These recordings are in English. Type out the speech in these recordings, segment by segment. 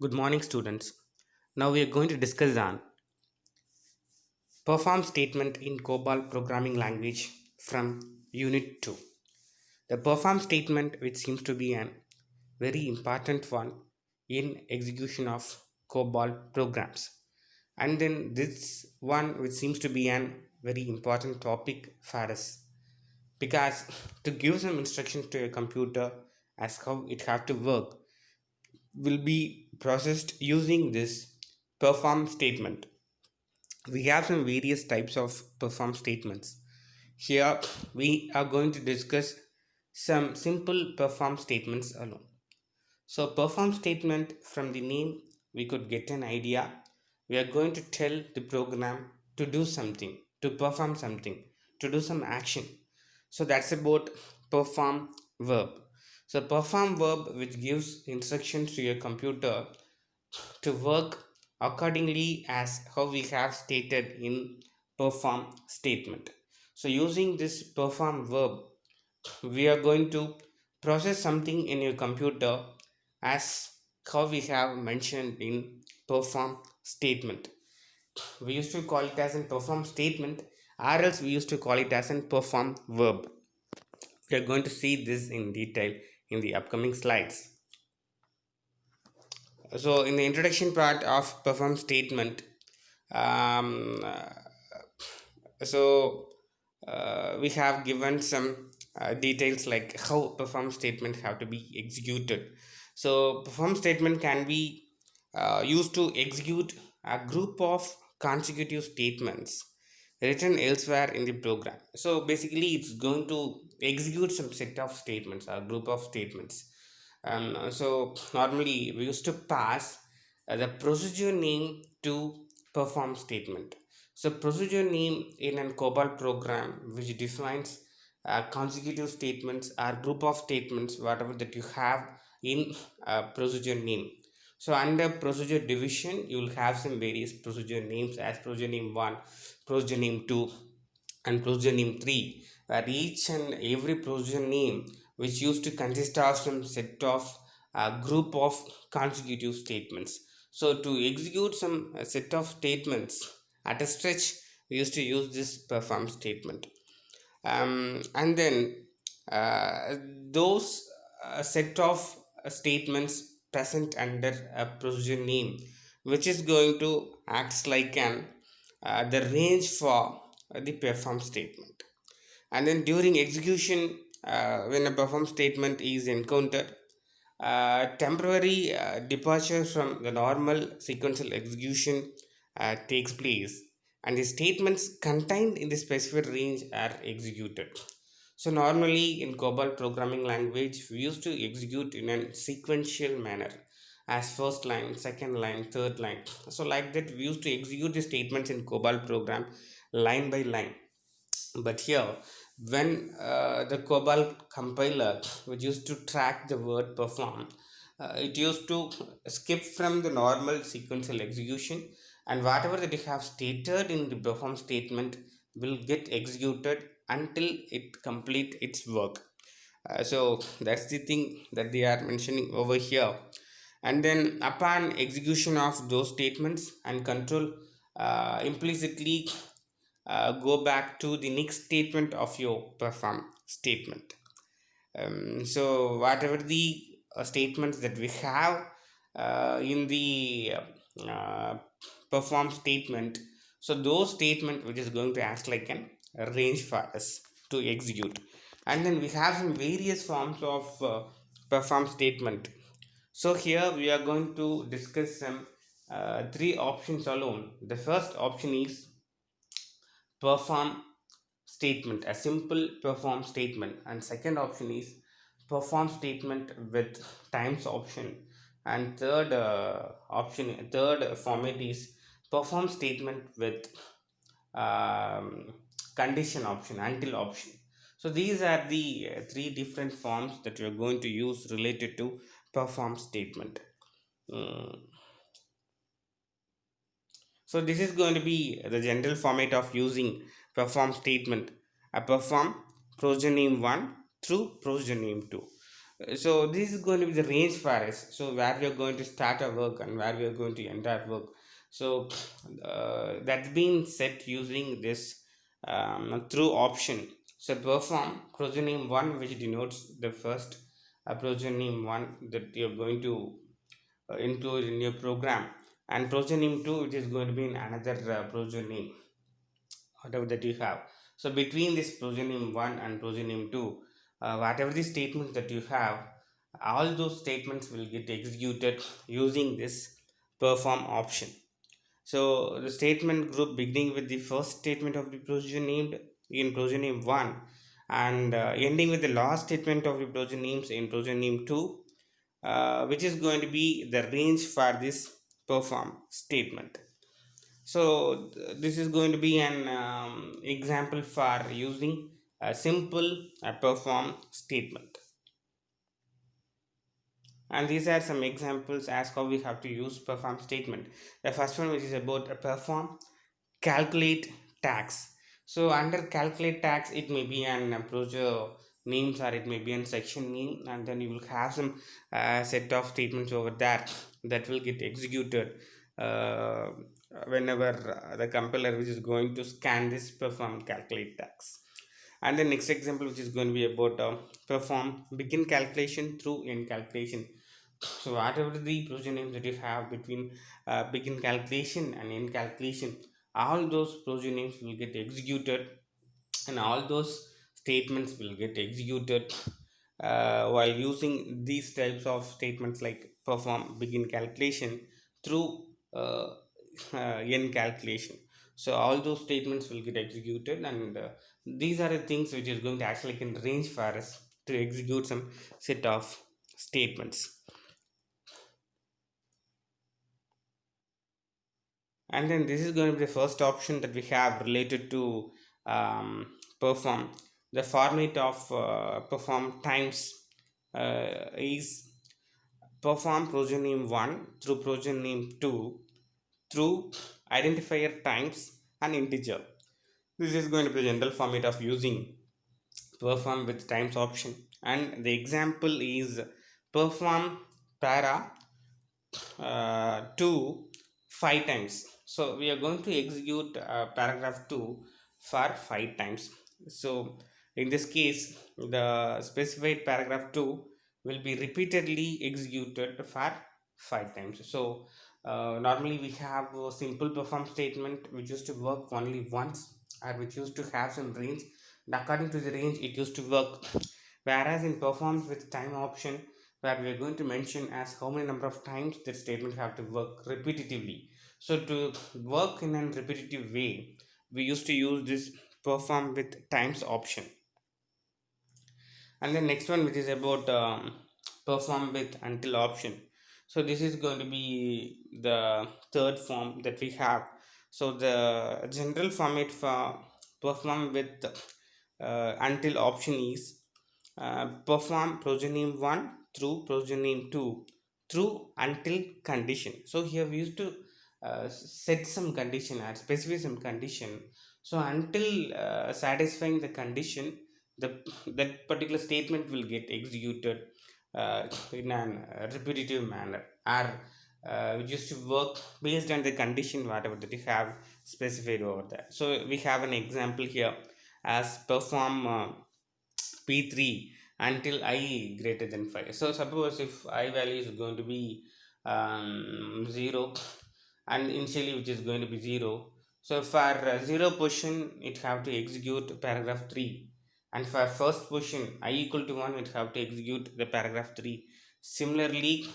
Good morning, students. Now we are going to discuss on perform statement in COBOL programming language from Unit 2. The perform statement, which seems to be an very important one in execution of COBOL programs, and then this one, which seems to be an very important topic for us because to give some instructions to a computer as how it have to work will be processed using this perform statement. We have some various types of perform statements. Here we are going to discuss some simple perform statements alone. So perform statement, from the name we could get an idea. We are going to tell the program to do something, to perform something, to do some action. So that's about perform verb. So perform verb, which gives instructions to your computer to work accordingly as how we have stated in perform statement. So using this perform verb, we are going to process something in your computer as how we have mentioned in perform statement. We used to call it as a perform statement, or else we used to call it as a perform verb. We are going to see this in detail in the upcoming slides. So in the introduction part of perform statement, um, we have given some details like how perform statement have to be executed. So perform statement can be used to execute a group of consecutive statements written elsewhere in the program. So basically it's going to execute some set of statements, a group of statements. So normally we used to pass the procedure name to perform statement. So procedure name in a COBOL program which defines consecutive statements or group of statements, whatever that you have in procedure name. So under procedure division, you will have some various procedure names as procedure name 1, procedure name 2, and procedure name 3, where each and every procedure name which used to consist of some set of group of consecutive statements. So to execute some set of statements at a stretch, we used to use this perform statement. And then uh, those set of statements present under a procedure name, which is going to act like an the range for the perform statement. And then during execution, when a perform statement is encountered, temporary departure from the normal sequential execution takes place, and the statements contained in the specified range are executed. So normally in COBOL programming language, we used to execute in a sequential manner as first line, second line, third line. So like that, we used to execute the statements in COBOL program line by line. But here, when the COBOL compiler, which used to track the word perform, it used to skip from the normal sequential execution, and whatever that you have stated in the perform statement will get executed until it complete its work. So that's the thing that they are mentioning over here. And then upon execution of those statements and control implicitly go back to the next statement of your perform statement. So whatever the statements that we have in the uh, perform statement, so those statement which is going to act like an range for us to execute. And then we have some various forms of perform statement. So here we are going to discuss some three options alone. The first option is perform statement, a simple perform statement, and second option is perform statement with times option, and third format is perform statement with um, condition option, until option. So these are the three different forms that you are going to use related to perform statement. Mm. So this is going to be the general format of using perform statement. A perform procedure name 1 through procedure name 2. So this is going to be the range for us. So where we are going to start our work and where we are going to end our work. So that's been set using this through option. So perform progenim one, which denotes the first progenim one that you're going to include in your program, and progenim two, which is going to be in another progenim whatever that you have. So between this progenim 1 and progenim 2, whatever the statements that you have, all those statements will get executed using this perform option. So the statement group beginning with the first statement of the progenim in progenim 1 and ending with the last statement of the progenims in progenim 2, which is going to be the range for this perform statement. So this is going to be an example for using a simple perform statement. And these are some examples as how we have to use perform statement. The first one, which is about a perform calculate tax. So under calculate tax, it may be an procedure names or it may be an section name, and then you will have some set of statements over there that will get executed uh, whenever the compiler which is going to scan this perform calculate tax. And the next example, which is going to be about perform begin calculation through end calculation. So whatever the procedure names that you have between begin calculation and end calculation, all those procedure names will get executed, and all those statements will get executed while using these types of statements like perform begin calculation through uh, end calculation. So all those statements will get executed, and these are the things which is going to actually can range for us to execute some set of statements. And then this is going to be the first option that we have related to perform. The format of perform times is perform progenim 1 through progenim 2 through identifier times an integer. This is going to be the general format of using perform with times option. And the example is perform para 2 5 times. So we are going to execute paragraph 2 for 5 times. So in this case, the specified paragraph 2 will be repeatedly executed for 5 times. So normally we have a simple perform statement which used to work only once, or which used to have some range, and according to the range it used to work. Whereas in perform with time option, where we are going to mention as how many number of times that statement have to work repetitively. So to work in a repetitive way, we used to use this perform with times option. And the next one, which is about perform with until option. So this is going to be the third form that we have. So the general format for perform with until option is perform progenim 1 through progenim 2 through until condition. So here we used to set some condition or specify some condition. So until satisfying the condition, the that particular statement will get executed in an repetitive manner, or we used to work based on the condition whatever that you have specified over there. So we have an example here as perform p3 until I greater than 5. So suppose if I value is going to be 0, and initially which is going to be 0. So for 0 position it have to execute paragraph 3, and for first position I equal to 1 it have to execute the paragraph 3. Similarly,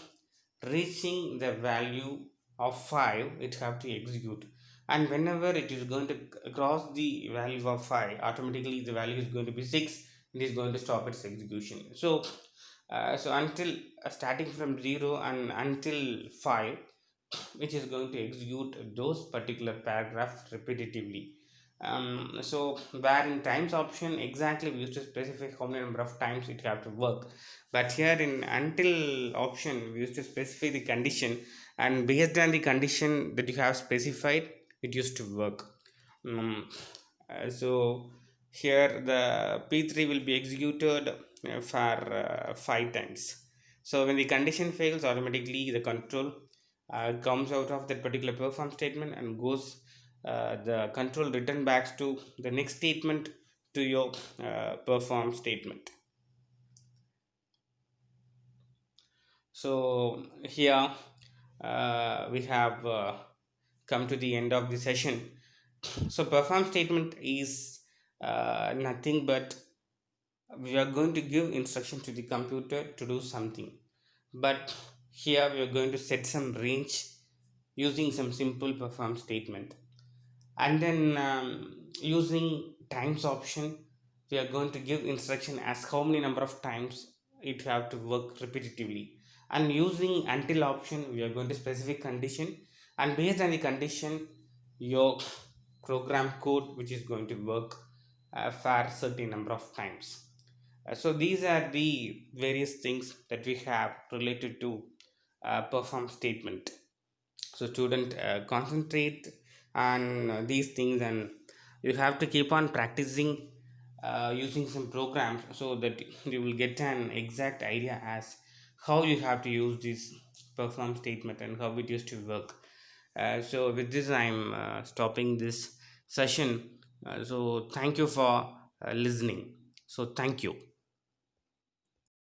reaching the value of 5 it have to execute, and whenever it is going to cross the value of 5, automatically the value is going to be 6, it is going to stop its execution. So so until starting from 0 and until 5, which is going to execute those particular paragraph repetitively. So where in times option exactly we used to specify how many number of times it have to work, but here in until option we used to specify the condition, and based on the condition that you have specified it used to work. So here the p3 will be executed for 5 times. So when the condition fails, automatically the control comes out of that particular perform statement and goes, the control return back to the next statement, to your perform statement. So here we have come to the end of the session. So perform statement is nothing but we are going to give instruction to the computer to do something, but here we are going to set some range using some simple perform statement. And then using times option, we are going to give instruction as how many number of times it have to work repetitively. And using until option, we are going to specific condition, and based on the condition, your program code which is going to work for certain number of times. So these are the various things that we have related to perform statement. So student, concentrate on these things, and you have to keep on practicing using some programs, so that you will get an exact idea as how you have to use this perform statement and how it used to work. So with this, I'm stopping this session. So thank you for listening. So thank you.